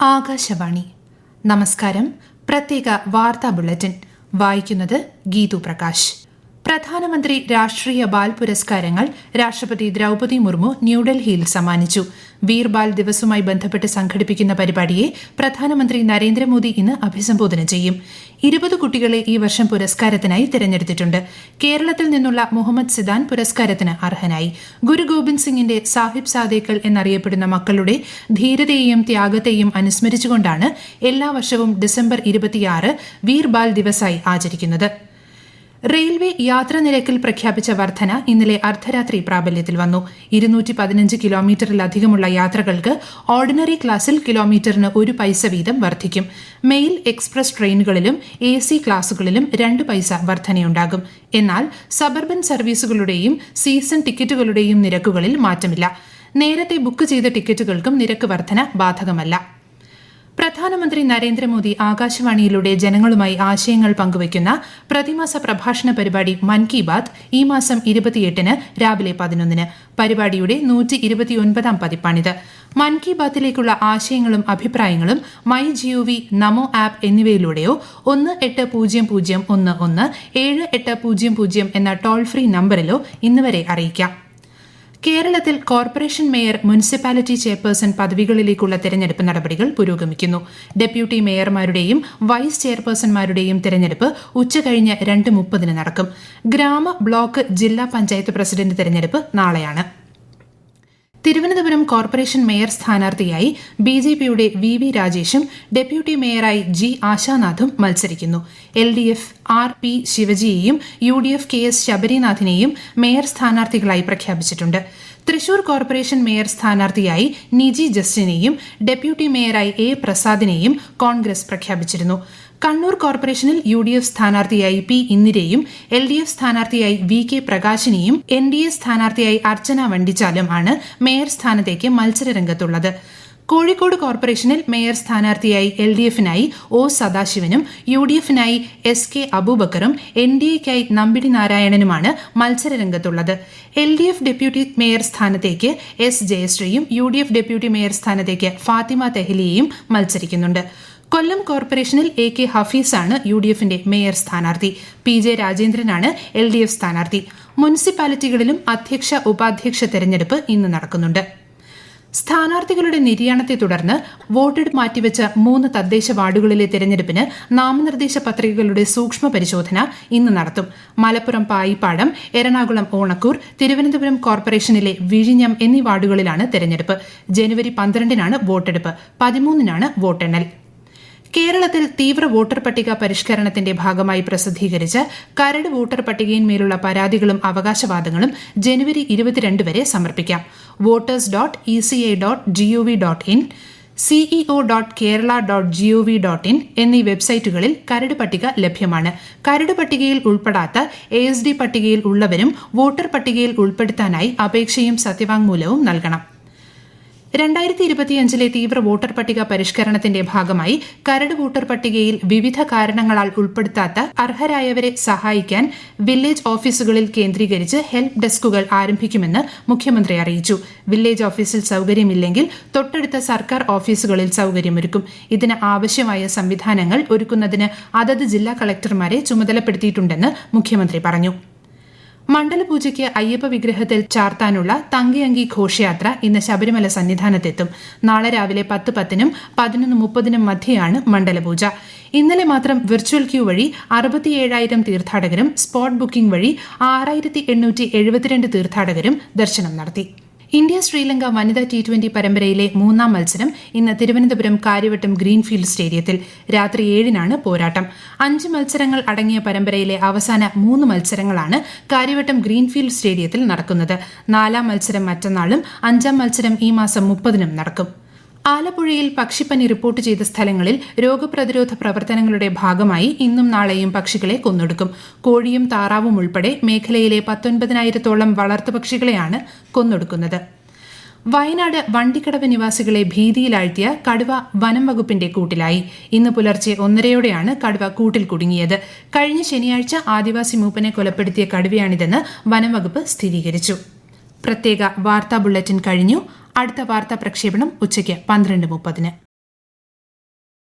ആകാശവാണി. നമസ്കാരം. പ്രത്യേക വാർത്താ ബുള്ളറ്റിൻ വായിക്കുന്നത് ഗീതു പ്രകാശ്. പ്രധാനമന്ത്രി രാഷ്ട്രീയ ബാൽ പുരസ്കാരങ്ങൾ രാഷ്ട്രപതി ദ്രൌപദി മുർമു ന്യൂഡൽഹിയിൽ സമ്മാനിച്ചു. വീർ ബാൽ ദിവസുമായി ബന്ധപ്പെട്ട് സംഘടിപ്പിക്കുന്ന പരിപാടിയെ പ്രധാനമന്ത്രി നരേന്ദ്രമോദി ഇന്ന് അഭിസംബോധന ചെയ്യും. 20 കുട്ടികളെ ഈ വർഷം പുരസ്കാരത്തിനായി തിരഞ്ഞെടുത്തിട്ടുണ്ട്. കേരളത്തിൽ നിന്നുള്ള മുഹമ്മദ് സിദാൻ പുരസ്കാരത്തിന് അർഹനായി. ഗുരു ഗോബിന്ദ് സിംഗിന്റെ സാഹിബ് സാദേക്കൾ എന്നറിയപ്പെടുന്ന മക്കളുടെ ധീരതയെയും ത്യാഗത്തെയും അനുസ്മരിച്ചുകൊണ്ടാണ് എല്ലാ വർഷവും ഡിസംബർ 26 വീർ ബാൽ ദിവസായി ആചരിക്കുന്നത്. റെയിൽവേ യാത്രാനിരക്കിൽ പ്രഖ്യാപിച്ച വർധന ഇന്നലെ അർദ്ധരാത്രി പ്രാബല്യത്തിൽ വന്നു. 215 കിലോമീറ്ററിലധികമുള്ള യാത്രകൾക്ക് ഓർഡിനറി ക്ലാസിൽ കിലോമീറ്ററിന് 1 പൈസ വീതം വർദ്ധിക്കും. മെയിൽ എക്സ്പ്രസ് ട്രെയിനുകളിലും AC ക്ലാസുകളിലും 2 പൈസ വർധനയുണ്ടാകും. എന്നാൽ സബർബൻ സർവീസുകളുടെയും സീസൺ ടിക്കറ്റുകളുടെയും നിരക്കുകളിൽ മാറ്റമില്ല. നേരത്തെ ബുക്ക് ചെയ്ത ടിക്കറ്റുകൾക്കും നിരക്ക് വർധന ബാധകമല്ല. പ്രധാനമന്ത്രി നരേന്ദ്രമോദി ആകാശവാണിയിലൂടെ ജനങ്ങളുമായി ആശയങ്ങൾ പങ്കുവയ്ക്കുന്ന പ്രതിമാസ പ്രഭാഷണ പരിപാടി മൻ കി ബാത് ഈ മാസം 28-ന് രാവിലെ 11-ന്. പരിപാടിയുടെ 129-ാം പതിപ്പാണിത്. മൻ കി ബാത്തിലേക്കുള്ള ആശയങ്ങളും അഭിപ്രായങ്ങളും MyGov, നമോ ആപ്പ് എന്നിവയിലൂടെയോ 1800117800 എന്ന ടോൾ ഫ്രീ നമ്പറിലോ ഇന്നുവരെ അറിയിക്കാം. കേരളത്തിൽ കോർപ്പറേഷൻ മേയർ, മുനിസിപ്പാലിറ്റി ചെയർപേഴ്സൺ പദവികളിലേക്കുള്ള തെരഞ്ഞെടുപ്പ് നടപടികൾ പുരോഗമിക്കുന്നു. ഡെപ്യൂട്ടി മേയർമാരുടെയും വൈസ് ചെയർപേഴ്സൺമാരുടെയും തെരഞ്ഞെടുപ്പ് ഉച്ചകഴിഞ്ഞ് 2:30-ന് നടക്കും. ഗ്രാമ, ബ്ലോക്ക്, ജില്ലാ പഞ്ചായത്ത് പ്രസിഡന്റ് തെരഞ്ഞെടുപ്പ് നാളെയാണ്. തിരുവനന്തപുരം കോർപ്പറേഷൻ മേയർ സ്ഥാനാർത്ഥിയായി BJPയുടെ VV രാജേഷും ഡെപ്യൂട്ടി മേയറായി G ആശാനാഥും മത്സരിക്കുന്നു. LDF RP ശിവജിയെയും UDF KS ശബരിനാഥിനെയും മേയർ സ്ഥാനാർത്ഥികളായി പ്രഖ്യാപിച്ചിട്ടുണ്ട്. തൃശൂർ കോർപ്പറേഷൻ മേയർ സ്ഥാനാർത്ഥിയായി നിജി ജസ്റ്റിനെയും ഡെപ്യൂട്ടി മേയറായി A പ്രസാദിനെയും കോൺഗ്രസ് പ്രഖ്യാപിച്ചിരുന്നു. കണ്ണൂർ കോർപ്പറേഷനിൽ UDF സ്ഥാനാർത്ഥിയായി P ഇന്ദിരയും LDF സ്ഥാനാർത്ഥിയായി VK പ്രകാശിനെയും NDA സ്ഥാനാർത്ഥിയായി അർച്ചന വണ്ടിച്ചാലും ആണ് മേയർ സ്ഥാനത്തേക്ക് മത്സരരംഗത്തുള്ളത്. കോഴിക്കോട് കോർപ്പറേഷനിൽ മേയർ സ്ഥാനാർത്ഥിയായി LDFനായി O സദാശിവനും UDFനായി SK അബൂബക്കറും NDAയ്ക്കായി നമ്പിടി നാരായണനുമാണ് മത്സരരംഗത്തുള്ളത്. LDF ഡെപ്യൂട്ടി മേയർ സ്ഥാനത്തേക്ക് S ജയശ്രീയും UDF ഡെപ്യൂട്ടി മേയർ സ്ഥാനത്തേക്ക് ഫാത്തിമ തെഹ്ലിയയും മത്സരിക്കുന്നുണ്ട്. കൊല്ലം കോർപ്പറേഷനിൽ AK ഹഫീസാണ് UDFന്റെ മേയർ സ്ഥാനാർത്ഥി. PJ രാജേന്ദ്രനാണ് LDF സ്ഥാനാർത്ഥി. മുനിസിപ്പാലിറ്റികളിലും അധ്യക്ഷ, ഉപാധ്യക്ഷ തെരഞ്ഞെടുപ്പ് ഇന്ന് നടക്കുന്നുണ്ട്. സ്ഥാനാർത്ഥികളുടെ നിര്യാണത്തെ തുടർന്ന് വോട്ടെടുപ്പ് മാറ്റിവെച്ച 3 തദ്ദേശ വാർഡുകളിലെ തെരഞ്ഞെടുപ്പിന് നാമനിർദ്ദേശ പത്രികകളുടെ സൂക്ഷ്മ പരിശോധന ഇന്ന് നടത്തും. മലപ്പുറം പായിപ്പാടം, എറണാകുളം ഓണക്കൂർ, തിരുവനന്തപുരം കോർപ്പറേഷനിലെ വിഴിഞ്ഞം എന്നീ വാർഡുകളിലാണ് തെരഞ്ഞെടുപ്പ്. ജനുവരി 12-നാണ് വോട്ടെടുപ്പ്. 13-നാണ് വോട്ടെണ്ണൽ. കേരളത്തിൽ തീവ്ര വോട്ടർ പട്ടിക പരിഷ്കരണത്തിന്റെ ഭാഗമായി പ്രസിദ്ധീകരിച്ച കരട് വോട്ടർ പട്ടികയിന്മേലുള്ള പരാതികളും അവകാശവാദങ്ങളും ജനുവരി 22 വരെ സമർപ്പിക്കാം. voters.eci.gov.in, ceo.kerala.gov.in എന്നീ വെബ്സൈറ്റുകളിൽ കരട് പട്ടിക ലഭ്യമാണ്. കരട് പട്ടികയിൽ ഉൾപ്പെടാത്ത ASD പട്ടികയിൽ ഉള്ളവരും വോട്ടർ പട്ടികയിൽ ഉൾപ്പെടുത്താനായി അപേക്ഷയും സത്യവാങ്മൂലവും നൽകണം. 2025-ലെ തീവ്ര വോട്ടർ പട്ടിക പരിഷ്കരണത്തിന്റെ ഭാഗമായി കരട് വോട്ടർ പട്ടികയിൽ വിവിധ കാരണങ്ങളാൽ ഉൾപ്പെടുത്താത്ത അർഹരായവരെ സഹായിക്കാൻ വില്ലേജ് ഓഫീസുകളിൽ കേന്ദ്രീകരിച്ച് ഹെൽപ്പ് ഡെസ്കുകൾ ആരംഭിക്കുമെന്ന് മുഖ്യമന്ത്രി അറിയിച്ചു. വില്ലേജ് ഓഫീസിൽ സൌകര്യമില്ലെങ്കിൽ തൊട്ടടുത്ത സർക്കാർ ഓഫീസുകളിൽ സൌകര്യമൊരുക്കും. ഇതിന് ആവശ്യമായ സംവിധാനങ്ങൾ ഒരുക്കുന്നതിന് അതത് ജില്ലാ കളക്ടർമാരെ ചുമതലപ്പെടുത്തിയിട്ടുണ്ടെന്ന് മുഖ്യമന്ത്രി പറഞ്ഞു. മണ്ഡലപൂജയ്ക്ക് അയ്യപ്പ വിഗ്രഹത്തിൽ ചാർത്താനുള്ള തങ്കയങ്കി ഘോഷയാത്ര ഇന്ന് ശബരിമല സന്നിധാനത്തെത്തും. നാളെ രാവിലെ 10:10-നും 11:30-നും മധ്യയാണ് മണ്ഡലപൂജ. ഇന്നലെ മാത്രം വിർച്വൽ ക്യൂ വഴി 67,000 തീർത്ഥാടകരും സ്പോട്ട് ബുക്കിംഗ് വഴി 6,872 തീർത്ഥാടകരും ദർശനം നടത്തി. ഇന്ത്യ ശ്രീലങ്ക വനിതാ T20 പരമ്പരയിലെ 3ാം മത്സരം ഇന്ന് തിരുവനന്തപുരം കാര്യവട്ടം ഗ്രീൻഫീൽഡ് സ്റ്റേഡിയത്തിൽ രാത്രി 7-നാണ് പോരാട്ടം. 5 മത്സരങ്ങൾ അടങ്ങിയ പരമ്പരയിലെ അവസാന 3 മത്സരങ്ങളാണ് കാര്യവട്ടം ഗ്രീൻഫീൽഡ് സ്റ്റേഡിയത്തിൽ നടക്കുന്നത്. 4ാം മത്സരം മറ്റന്നാളും 5ാം മത്സരം ഈ മാസം 30-നും നടക്കും. ആലപ്പുഴയിൽ പക്ഷിപ്പനി റിപ്പോർട്ട് ചെയ്ത സ്ഥലങ്ങളിൽ രോഗപ്രതിരോധ പ്രവർത്തനങ്ങളുടെ ഭാഗമായി ഇന്നും നാളെയും പക്ഷികളെ കൊന്നൊടുക്കും. കോഴിയും താറാവും ഉൾപ്പെടെ മേഖലയിലെ 19,000-ഓളം വളർത്തുപക്ഷികളെയാണ് കൊന്നൊടുക്കുന്നത്. വയനാട് വണ്ടിക്കടവ് നിവാസികളെ ഭീതിയിലാഴ്ത്തിയ കടുവ വനം വകുപ്പിന്റെ കൂട്ടിലായി. ഇന്ന് പുലർച്ചെ 1:30-യോടെയാണ് കടുവ കൂട്ടിൽ കുടുങ്ങിയത്. കഴിഞ്ഞ ശനിയാഴ്ച ആദിവാസി മൂപ്പനെ കൊലപ്പെടുത്തിയ കടുവയാണിതെന്ന് വനം വകുപ്പ് സ്ഥിരീകരിച്ചു. പ്രത്യേക വാർത്താ ബുള്ളറ്റിൻ കഴിഞ്ഞു. അടുത്ത വാർത്താ പ്രക്ഷേപണം ഉച്ചയ്ക്ക് 12:30.